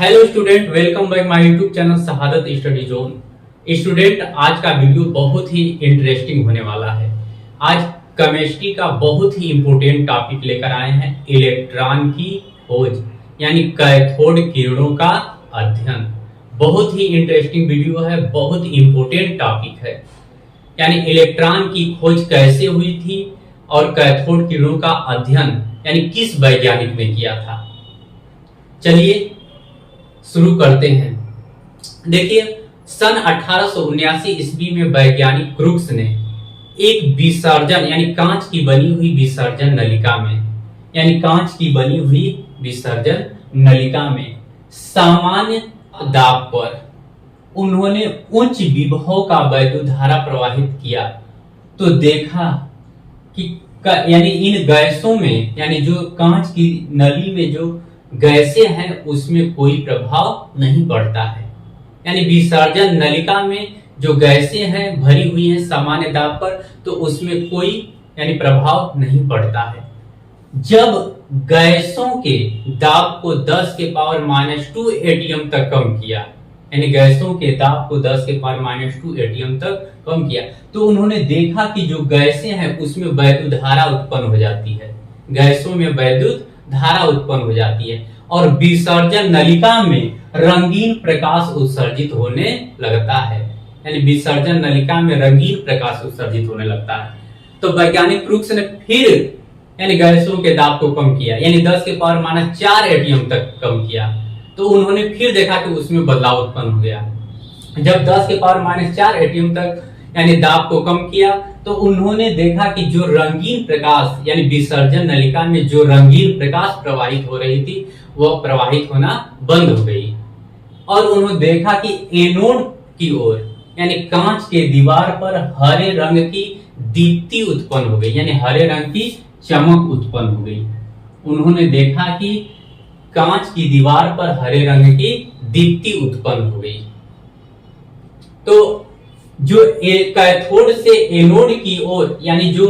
Hello student, welcome back my YouTube channel शहादत study zone. Student, आज का video बहुत ही इंटरेस्टिंग होने वाला है। आज केमिस्ट्री का बहुत ही इंपॉर्टेंट टॉपिक लेकर आए हैं, इलेक्ट्रॉन की खोज यानी कैथोड किरणों का अध्ययन। बहुत ही इंटरेस्टिंग वीडियो है, बहुत इंपॉर्टेंट टॉपिक है। यानी इलेक्ट्रॉन की खोज कैसे हुई थी और कैथोड किरणों का अध्ययन यानी किस वैज्ञानिक ने किया था। चलिए शुरू करते हैं। देखिए, सन 1879 ईस्वी में वैज्ञानिक क्रूक्स ने एक विसर्जन यानी कांच की बनी हुई विसर्जन नलिका में सामान्य दाब पर उन्होंने उच्च विभव का वैद्युत धारा प्रवाहित किया तो देखा कि यानी इन गैसों में यानी जो कांच की नली में जो गैसें हैं उसमें कोई प्रभाव नहीं पड़ता है। यानी विसर्जन नलिका में जो गैसें हैं भरी हुई हैं सामान्य दाब पर, तो उसमें कोई यानी प्रभाव नहीं पड़ता है। जब गैसों के दाब को 10 के पावर -2 एटीएम तक कम किया, यानी गैसों के दाब को 10 के पावर -2 एटीएम तक कम किया, तो उन्होंने देखा कि जो गैसें हैं उसमें वैद्युत धारा उत्पन्न हो जाती है। गैसों में वैद्युत धारा उत्पन्न हो जाती है और विसर्जन नलिका में रंगीन प्रकाश उत्सर्जित होने लगता है। यानी विसर्जन नलिका में रंगीन प्रकाश उत्सर्जित होने लगता है। तो वैज्ञानिक क्रूक्स ने फिर यानी गैसों के दाब को कम किया, यानी 10 के पावर -4 एटीएम तक कम किया, तो उन्होंने फिर देखा कि उसमें बदलाव उत्पन्न हो गया। जब 10 के पावर -4 एटीएम तक यानी दाब को कम किया, तो उन्होंने देखा कि जो रंगीन प्रकाश यानी विसर्जन नलिका में जो रंगीन प्रकाश प्रवाहित हो रही थी वह प्रवाहित होना बंद हो गई। और उन्होंने देखा कि एनोड की ओर यानी कांच के दीवार पर हरे रंग की दीप्ति उत्पन्न हो गई, यानी हरे रंग की चमक उत्पन्न हो गई। उन्होंने देखा कि कांच की दीवार पर हरे रंग की दीप्ति उत्पन्न हो गई। तो जो कैथोड से एनोड की ओर यानी जो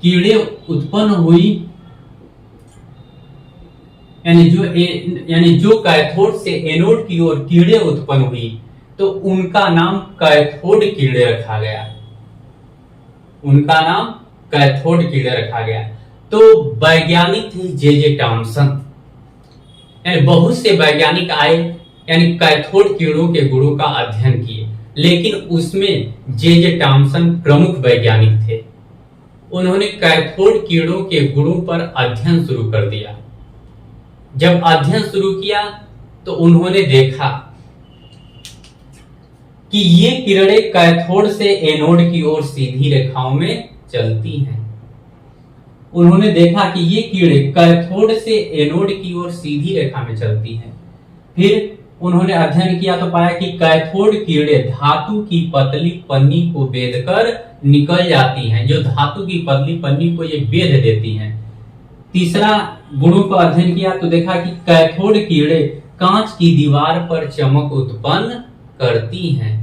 किरणें उत्पन्न हुई, यानी जो कैथोड से एनोड की ओर किरणें उत्पन्न हुई, तो उनका नाम कैथोड किरणें रखा गया। उनका नाम कैथोड किरणें रखा गया। तो वैज्ञानिक थे जे टॉमसन। यानी बहुत से वैज्ञानिक आए यानी कैथोड किरणों के गुणों का अध्ययन किए, लेकिन उसमें जे टॉमसन प्रमुख वैज्ञानिक थे। उन्होंने कैथोड किरणों के गुणों पर अध्ययन शुरू कर दिया। जब अध्ययन शुरू किया तो उन्होंने देखा कि ये किरणें कैथोड से एनोड की ओर सीधी रेखाओं में चलती हैं। उन्होंने देखा कि ये किरणें कैथोड से एनोड की ओर सीधी रेखा में चलती हैं। फिर उन्होंने अध्ययन किया तो पाया कि कैथोड किरणें धातु की पतली पन्नी को बेधकर निकल जाती हैं। जो धातु की पतली पन्नी को ये बेध देती हैं। तीसरा गुणों का अध्ययन किया तो देखा कि कैथोड किरणें कांच की दीवार पर चमक उत्पन्न करती हैं।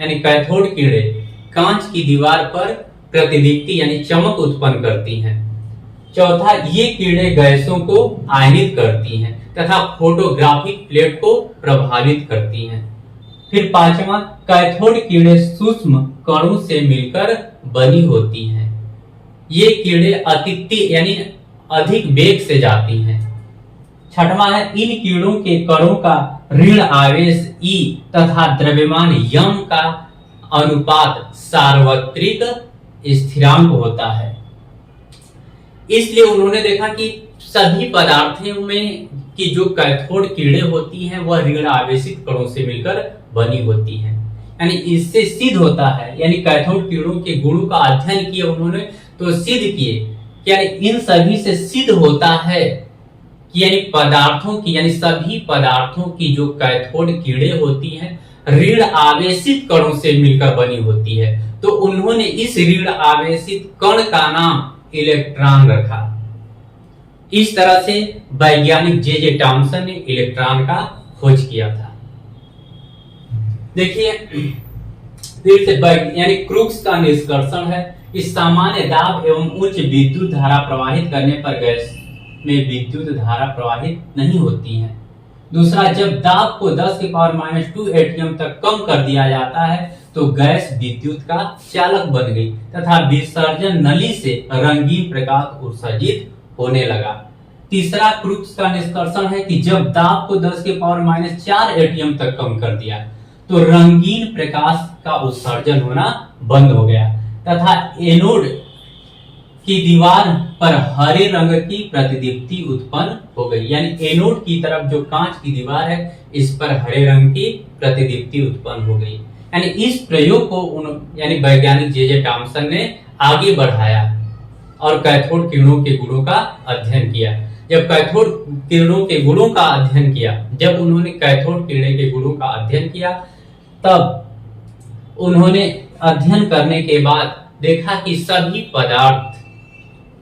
यानी कैथोड किरणें कांच की दीवार पर प्रतिदीप्ति यानी चमक उत्पन्न करती हैं। चौथा, ये किरणें गैसों को आयनित करती हैं तथा फोटोग्राफिक प्लेट को प्रभावित करती हैं। फिर पांचवा, कैथोड किरणें सूक्ष्म कणों से मिलकर बनी होती हैं। ये किरणें अति यानी अधिक वेग से जाती हैं। छठवां है, इन किरणों के कणों का ऋण आवेश E तथा द्रव्यमान m का अनुपात सार्वत्रिक स्थिरांक होता है। इसलिए उन्होंने देखा कि सभी पदार्थों में की जो कैथोड किरणें होती हैं वह ऋण आवेशित कणों से मिलकर बनी होती हैं। यानी इससे सिद्ध होता है, यानी कैथोड किरणों के गुणों का अध्ययन किया उन्होंने तो सिद्ध किए, यानी इन सभी से सिद्ध होता है कि यानी पदार्थों की यानी सभी पदार्थों की जो कैथोड किरणें होती हैं ऋण आवेशित कणों से मिलकर बनी होती है। तो उन्होंने इस ऋण आवेशित कण का नाम इलेक्ट्रॉन रखा। इस तरह से वैज्ञानिक जे टॉमसन ने इलेक्ट्रॉन का खोज किया था। देखिए, फिर से यानी क्रूक्स का निष्कर्षण है कि सामान्य दाब एवं उच्च विद्युत धारा प्रवाहित करने पर गैस में विद्युत धारा प्रवाहित नहीं होती है। दूसरा, जब दाब को 10 की पावर -2 एटीएम तक कम कर दिया जाता है तो गैस विद्युत का चालक बन गई तथा विसर्जन नली से रंगीन प्रकाश उत्सर्जित होने लगा। तीसरा, क्रूक्स का निष्कर्षण है कि जब दाब को 10 की पावर -4 एटीएम तक कम कर दिया तो रंगीन प्रकाश का उत्सर्जन होना बंद हो गया तथा एनोड की दीवार पर हरे रंग की प्रतिदीप्ति उत्पन्न हो गई। यानी एनोड की तरफ जो कांच की दीवार है इस पर हरे रंग की प्रतिदीप्ति उत्पन्न हो गई। यानी इस प्रयोग को यानी वैज्ञानिक जे टॉमसन ने आगे बढ़ाया और कैथोड किरणों के गुणों का अध्ययन किया। जब कैथोड किरणों के गुणों का अध्ययन किया, जब उन्होंने कैथोड किरणें के गुणों का अध्ययन किया, तब उन्होंने अध्ययन करने के बाद देखा कि सभी पदार्थ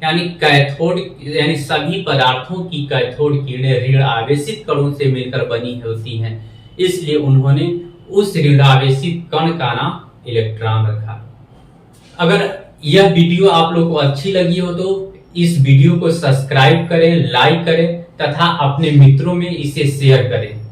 यानी सभी पदार्थों की कैथोड किरणें ऋण आवेशित कणों से मिलकर बनी होती हैं। इसलिए उन्होंने उस ऋण आवेशित कण का नाम इलेक्ट्रॉन रखा। अगर यह वीडियो आप लोग को अच्छी लगी हो तो इस वीडियो को सब्सक्राइब करें, लाइक करें तथा अपने मित्रों में इसे शेयर करें।